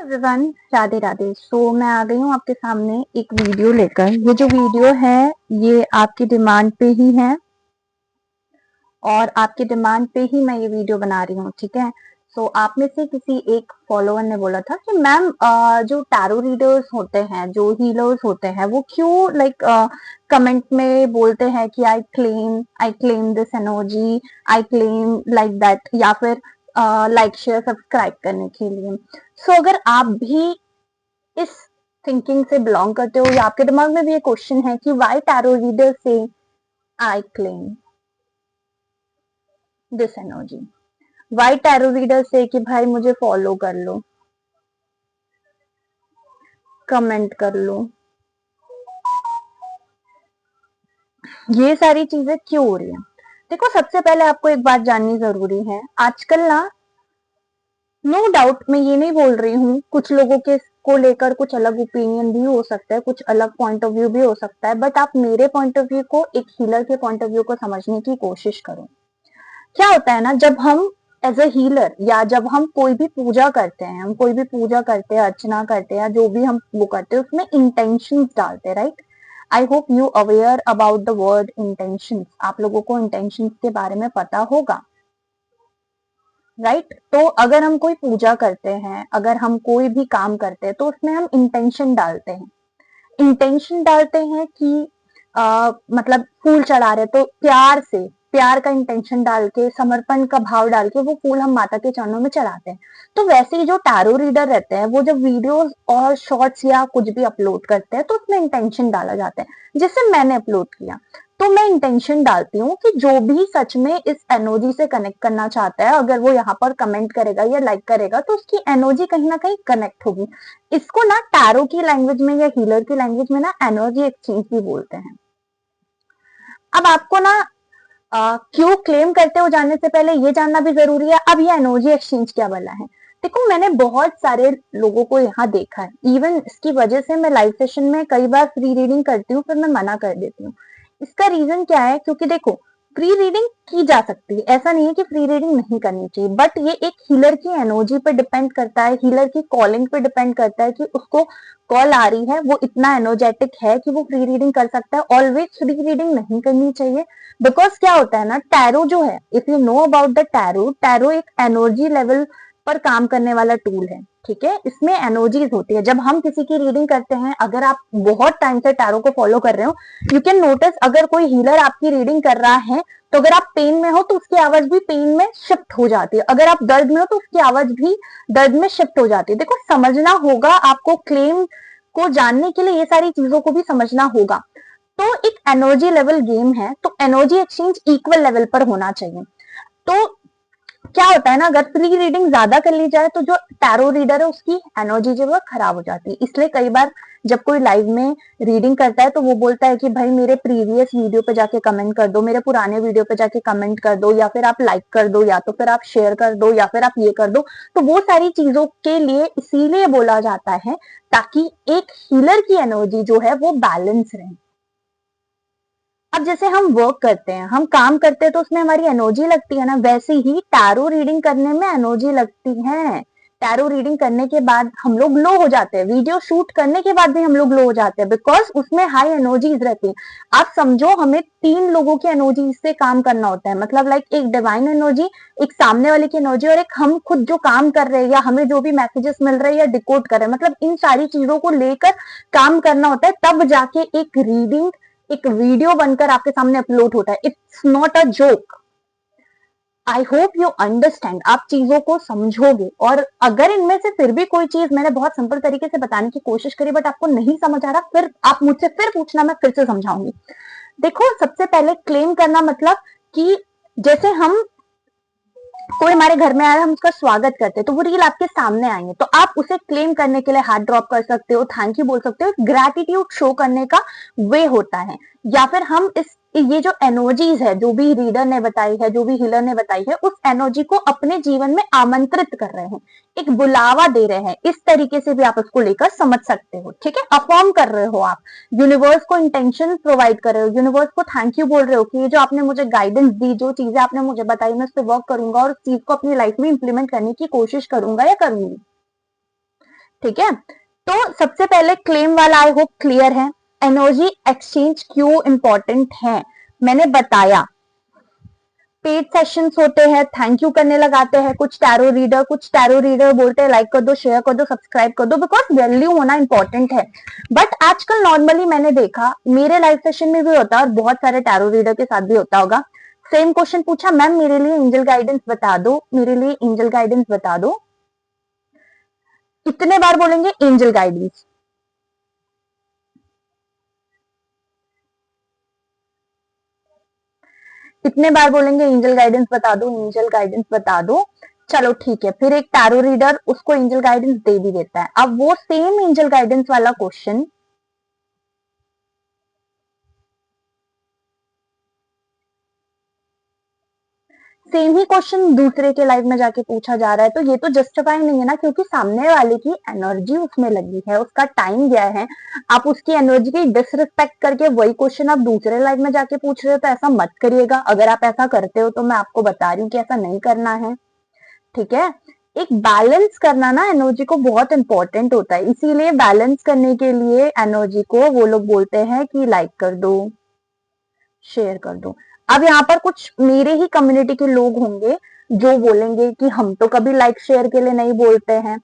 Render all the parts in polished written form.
Everyone, Radhe Radhe. मैं आ गई हूँ आपके सामने एक वीडियो लेकर। ये जो वीडियो है ये आपकी डिमांड पे ही है और आपकी डिमांड पे ही मैं ये वीडियो बना रही हूँ, ठीक है। आप में से किसी एक फॉलोअर ने बोला था कि मैम जो टैरो रीडर्स होते हैं, जो हीलर्स होते हैं, वो क्यों कमेंट में बोलते हैं कि आई claim this energy, I claim like that, या फिर लाइक शेयर सब्सक्राइब करने के लिए। अगर आप भी इस थिंकिंग से बिलोंग करते हो या आपके दिमाग में भी ये क्वेश्चन है कि Y tarot reader say I claim this energy, why tarot reader say कि भाई मुझे फॉलो कर लो, कमेंट कर लो, ये सारी चीजें क्यों हो रही है। देखो, सबसे पहले आपको एक बात जाननी जरूरी है। आजकल ना, नो डाउट, मैं ये नहीं बोल रही हूँ, कुछ लोगों के को लेकर कुछ अलग ओपिनियन भी हो सकता है, कुछ अलग पॉइंट ऑफ व्यू भी हो सकता है, बट आप मेरे पॉइंट ऑफ व्यू को, एक हीलर के पॉइंट ऑफ व्यू को समझने की कोशिश करो। क्या होता है ना, जब हम एज ए हीलर या जब हम कोई भी पूजा करते हैं, हम कोई भी पूजा करते हैं, अर्चना करते हैं, जो भी हम वो करते हैं, उसमें इंटेंशंस डालते हैं, right. I hope you aware about the word intentions. आप लोगों को इंटेंशंस के बारे में पता होगा, राइट। तो अगर हम कोई पूजा करते हैं, अगर हम कोई भी काम करते हैं, तो उसमें हम इंटेंशन डालते हैं। इंटेंशन डालते हैं कि मतलब फूल चढ़ा रहे तो प्यार से, प्यार का इंटेंशन डाल के, समर्पण का भाव डाल के वो फूल हम माता के चरणों में चढ़ाते हैं। तो वैसे ही जो टैरो रीडर रहते हैं, वो जब वीडियोस और शॉर्ट्स या कुछ भी अपलोड करते हैं, तो उसमें इंटेंशन डाला जाता है। जैसे मैंने अपलोड किया, तो मैं इंटेंशन डालती हूँ कि जो भी सच में इस एनर्जी से कनेक्ट करना चाहता है, अगर वो यहाँ पर कमेंट करेगा या लाइक करेगा, तो उसकी एनर्जी कहीं ना कहीं कनेक्ट होगी। इसको ना टैरो की लैंग्वेज में या हीलर की लैंग्वेज में ना एनर्जी एक्सचेंज भी बोलते हैं। अब आपको ना क्यों क्लेम करते हो जानने से पहले ये जानना भी जरूरी है, अब ये एनर्जी एक्सचेंज क्या वाला है। देखो, मैंने बहुत सारे लोगों को यहाँ देखा है, इवन इसकी वजह से मैं लाइव सेशन में कई बार फ्री रीडिंग करती हूँ, फिर मैं मना कर देती हूँ। इसका रीजन क्या है, क्योंकि देखो, फ्री रीडिंग की जा सकती है, ऐसा नहीं है कि फ्री रीडिंग नहीं करनी चाहिए, बट ये एक हीलर की एनर्जी पे डिपेंड करता है, हीलर की कॉलिंग पे डिपेंड करता है कि उसको कॉल आ रही है, वो इतना एनर्जेटिक है कि वो फ्री रीडिंग कर सकता है। ऑलवेज फ्री रीडिंग नहीं करनी चाहिए, बिकॉज क्या होता है ना, टैरो जो है, if you know about the tarot, tarot एक एनर्जी लेवल पर काम करने वाला टूल है, ठीक है। इसमें एनर्जीज होती है। जब हम किसी की रीडिंग करते हैं, अगर आप बहुत टाइम से टैरो को फॉलो कर रहे हो, यू कैन नोटिस, अगर कोई हीलर आपकी रीडिंग कर रहा है, तो अगर आप पेन में हो तो उसकी आवाज भी पेन में शिफ्ट हो जाती है, अगर आप दर्द में हो तो उसकी आवाज भी दर्द में शिफ्ट हो जाती है। देखो, समझना होगा आपको, क्लेम को जानने के लिए ये सारी चीजों को भी समझना होगा। तो एक एनर्जी लेवल गेम है, तो एनर्जी एक्सचेंज इक्वल लेवल पर होना चाहिए। तो क्या होता है ना, अगर फ्री रीडिंग ज्यादा कर ली जाए, तो जो टैरो रीडर है उसकी एनर्जी जो है खराब हो जाती है। इसलिए कई बार जब कोई लाइव में रीडिंग करता है, तो वो बोलता है कि भाई मेरे प्रीवियस वीडियो पे जाके कमेंट कर दो, मेरे पुराने वीडियो पे जाके कमेंट कर दो, या फिर आप लाइक कर दो, या तो फिर आप शेयर कर दो, या फिर आप ये कर दो। तो वो सारी चीजों के लिए इसीलिए बोला जाता है, ताकि एक हीलर की एनर्जी जो है वो बैलेंस रहे। अब जैसे हम वर्क करते हैं, हम काम करते हैं, तो उसमें हमारी एनर्जी लगती है ना, वैसे ही टैरो रीडिंग करने में एनर्जी लगती है। टैरो रीडिंग करने के बाद हम लोग लो हो जाते हैं, वीडियो शूट करने के बाद भी हम लोग लो हो जाते हैं, बिकॉज उसमें हाई एनर्जीज रहती है। आप समझो, हमें 3 लोगों की एनर्जी से काम करना होता है, मतलब लाइक एक डिवाइन एनर्जी, एक सामने वाले की एनर्जी, और एक हम खुद जो काम कर रहे हैं, या हमें जो भी मैसेजेस मिल रहे हैं या डिकोड कर रहे हैं, मतलब इन सारी चीजों को लेकर काम करना होता है, तब जाके एक रीडिंग, एक वीडियो बनकर आपके सामने अपलोड होता है। It's not a joke. I hope you understand, आप चीजों को समझोगे। और अगर इनमें से फिर भी कोई चीज मैंने बहुत सिंपल तरीके से बताने की कोशिश करी, बट आपको नहीं समझ आ रहा, फिर आप मुझसे फिर पूछना, मैं फिर से समझाऊंगी। देखो, सबसे पहले क्लेम करना मतलब कि जैसे हम, कोई हमारे घर में आया, हम उसका स्वागत करते हैं, तो वो रील आपके सामने आएंगे, तो आप उसे क्लेम करने के लिए हाथ ड्रॉप कर सकते हो, थैंक यू बोल सकते हो, ग्रैटिट्यूड शो करने का वे होता है। या फिर हम इस, ये जो एनर्जीज है, जो भी रीडर ने बताई है, जो भी हीलर ने बताई है, उस एनर्जी को अपने जीवन में आमंत्रित कर रहे हैं, एक बुलावा दे रहे हैं। इस तरीके से भी आप उसको लेकर समझ सकते हो, ठीक है। अफर्म कर रहे हो आप, यूनिवर्स को इंटेंशन प्रोवाइड कर रहे हो, यूनिवर्स को थैंक यू बोल रहे हो कि ये जो आपने मुझे गाइडेंस दी, जो चीजें आपने मुझे बताई, मैं उस पर वर्क करूंगा और उस चीज को अपनी लाइफ में इंप्लीमेंट करने की कोशिश करूंगा या करूंगी। ठीक है, तो सबसे पहले क्लेम वाला आई होप क्लियर है। एनर्जी एक्सचेंज क्यों इंपॉर्टेंट है मैंने बताया। पेड सेशंस होते हैं, थैंक यू करने लगाते हैं कुछ टैरो रीडर बोलते हैं लाइक कर दो, शेयर कर दो, सब्सक्राइब कर दो, बिकॉज वैल्यू होना इंपॉर्टेंट है। बट आजकल नॉर्मली मैंने देखा मेरे लाइव सेशन में भी होता है और बहुत सारे टैरो रीडर के साथ भी होता होगा, सेम क्वेश्चन पूछा, मैम मेरे लिए एंजल गाइडेंस बता दो, मेरे लिए एंजल गाइडेंस बता दो। कितने बार बोलेंगे एंजल गाइडेंस? कितने बार बोलेंगे एंजल गाइडेंस बता दो, एंजल गाइडेंस बता दो? चलो ठीक है, फिर एक टैरो रीडर उसको एंजल गाइडेंस दे भी देता है। अब वो सेम एंजल गाइडेंस वाला क्वेश्चन सेम ही क्वेश्चन दूसरे के लाइव में जाके पूछा जा रहा है, तो ये तो जस्टिफाई नहीं है ना, क्योंकि सामने वाले की एनर्जी उसमें लगी है, उसका टाइम गया है, आप उसकी एनर्जी की डिसरिस्पेक्ट करके वही क्वेश्चन आप दूसरे लाइव में जाके पूछ रहे हो, तो ऐसा मत करिएगा। अगर आप ऐसा करते हो तो मैं आपको बता रही हूँ कि ऐसा नहीं करना है, ठीक है। एक बैलेंस करना ना एनर्जी को बहुत इंपॉर्टेंट होता है, इसीलिए बैलेंस करने के लिए एनर्जी को वो लोग बोलते हैं कि लाइक कर दो, शेयर कर दो। अब यहाँ पर कुछ मेरे ही कम्युनिटी के लोग होंगे जो बोलेंगे कि हम तो कभी लाइक शेयर के लिए नहीं बोलते हैं,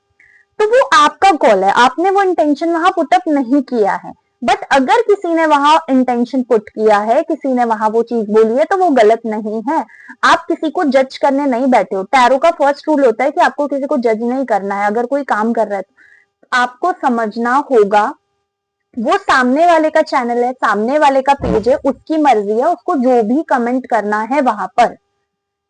तो वो आपका कॉल है, आपने वो इंटेंशन वहां पुटअप नहीं किया है। बट अगर किसी ने वहां इंटेंशन पुट किया है, किसी ने वहां वो चीज बोली है, तो वो गलत नहीं है। आप किसी को जज करने नहीं बैठे हो। टैरो का फर्स्ट रूल होता है कि आपको किसी को जज नहीं करना है। अगर कोई काम कर रहा है तो आपको समझना होगा वो सामने वाले का चैनल है, सामने वाले का पेज है, उसकी मर्जी है, उसको जो भी कमेंट करना है वहां पर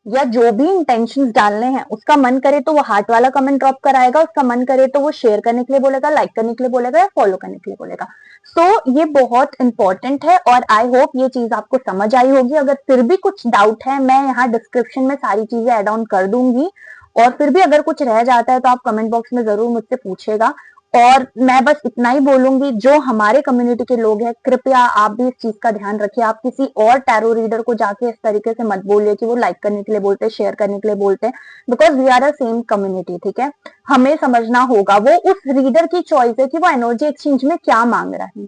या जो भी इंटेंशंस डालने हैं, उसका मन करे तो वो हार्ट वाला कमेंट ड्रॉप कराएगा, उसका मन करे तो वो शेयर करने के लिए बोलेगा, लाइक करने के लिए बोलेगा या फॉलो करने के लिए बोलेगा। सो ये बहुत इंपॉर्टेंट है और आई होप ये चीज आपको समझ आई होगी। अगर फिर भी कुछ डाउट है, मैं यहाँ डिस्क्रिप्शन में सारी चीजें एड ऑन कर दूंगी, और फिर भी अगर कुछ रह जाता है तो आप कमेंट बॉक्स में जरूर मुझसे पूछेगा। और मैं बस इतना ही बोलूंगी, जो हमारे कम्युनिटी के लोग हैं कृपया आप भी इस चीज का ध्यान रखिए। आप किसी और टैरो रीडर को जाके इस तरीके से मत बोलिए कि वो लाइक करने के लिए बोलते हैं, शेयर करने के लिए बोलते हैं, because we are a same community, ठीक है। हमें समझना होगा वो उस रीडर की चॉइस है कि वो एनर्जी एक्सचेंज में क्या मांग रहा है,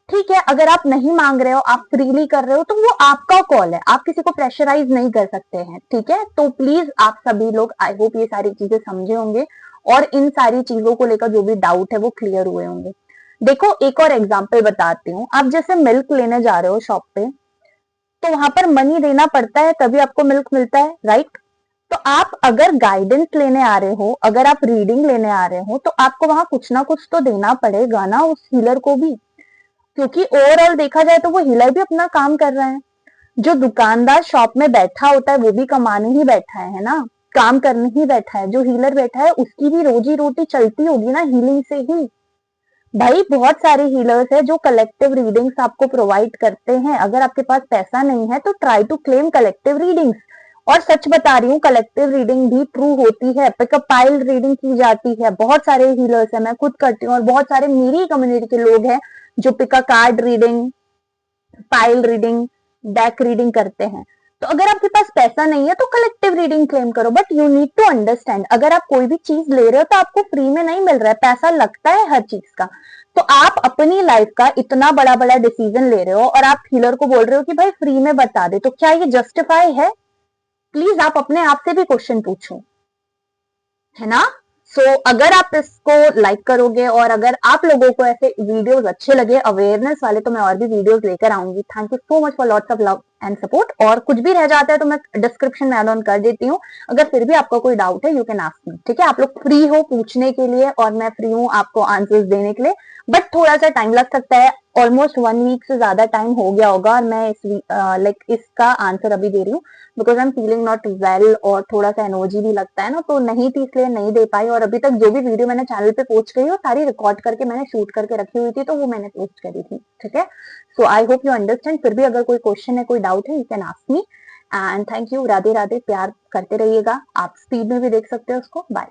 ठीक है। अगर आप नहीं मांग रहे हो, आप फ्रीली कर रहे हो, तो वो आपका कॉल है, आप किसी को प्रेशराइज नहीं कर सकते हैं, ठीक है। तो प्लीज आप सभी लोग, आई होप ये सारी चीजें समझे होंगे और इन सारी चीजों को लेकर जो भी डाउट है वो क्लियर हुए होंगे। देखो एक और एग्जाम्पल बताती हूँ। आप जैसे मिल्क लेने जा रहे हो शॉप पे, तो वहां पर मनी देना पड़ता है तभी आपको मिल्क मिलता है, राइट। तो आप अगर गाइडेंस लेने आ रहे हो, अगर आप रीडिंग लेने आ रहे हो, तो आपको वहां कुछ ना कुछ तो देना पड़ेगा ना उस हीलर को भी, क्योंकि ओवरऑल देखा जाए तो वो हीलर भी अपना काम कर रहा है। जो दुकानदार शॉप में बैठा होता है वो भी कमाने ही बैठा है ना, काम करने ही बैठा है। जो हीलर बैठा है उसकी भी रोजी रोटी चलती होगी ना हीलिंग से ही। भाई बहुत सारे हीलर्स है जो कलेक्टिव रीडिंग्स आपको प्रोवाइड करते हैं। अगर आपके पास पैसा नहीं है तो try to claim collective readings. और सच बता रही हूँ, कलेक्टिव रीडिंग भी ट्रू होती है, पिकअप पाइल रीडिंग की जाती है। बहुत सारे हीलर्स है, मैं खुद करती हूँ और बहुत सारे मेरी कम्युनिटी के लोग हैं जो pickup card reading, pile reading, deck reading करते हैं। तो अगर आपके पास पैसा नहीं है तो कलेक्टिव रीडिंग क्लेम करो, but you need to understand, अगर आप कोई भी चीज ले रहे हो तो आपको फ्री में नहीं मिल रहा है, पैसा लगता है हर चीज का। तो आप अपनी लाइफ का इतना बड़ा बड़ा डिसीजन ले रहे हो और आप हीलर को बोल रहे हो कि भाई फ्री में बता दे, तो क्या ये जस्टिफाई है? प्लीज आप अपने आप से भी क्वेश्चन पूछो, है ना। अगर आप इसको लाइक करोगे और अगर आप लोगों को ऐसे वीडियोस अच्छे लगे अवेयरनेस वाले, तो मैं और भी वीडियोस लेकर आऊंगी। Thank you so much for lots of love and support. और कुछ भी रह जाता है तो मैं डिस्क्रिप्शन में ऐड ऑन कर देती हूँ। अगर फिर भी आपका कोई डाउट है यू कैन आस्क मी, ठीक है। आप लोग फ्री हो पूछने के लिए और मैं फ्री हूँ आपको आंसर्स देने के लिए, बट थोड़ा सा टाइम लग सकता है। ऑलमोस्ट 1 वीक से ज्यादा टाइम हो गया होगा और मैं इसका आंसर अभी दे रही हूँ, because I am feeling not well और थोड़ा सा एनर्जी भी लगता है ना, तो नहीं थी इसलिए नहीं दे पाई। और अभी तक जो भी वीडियो मैंने चैनल पे पोस्ट करी वो सारी रिकॉर्ड करके मैंने शूट करके रखी हुई थी, तो वो मैंने पोस्ट करी थी, ठीक है। सो आई होप यू अंडरस्टैंड। फिर भी अगर कोई क्वेश्चन है, कोई डाउट है, you can ask me. And thank you. Radhe Radhe, प्यार करते रहिएगा। आप स्पीड में भी देख सकते हो उसको। बाय।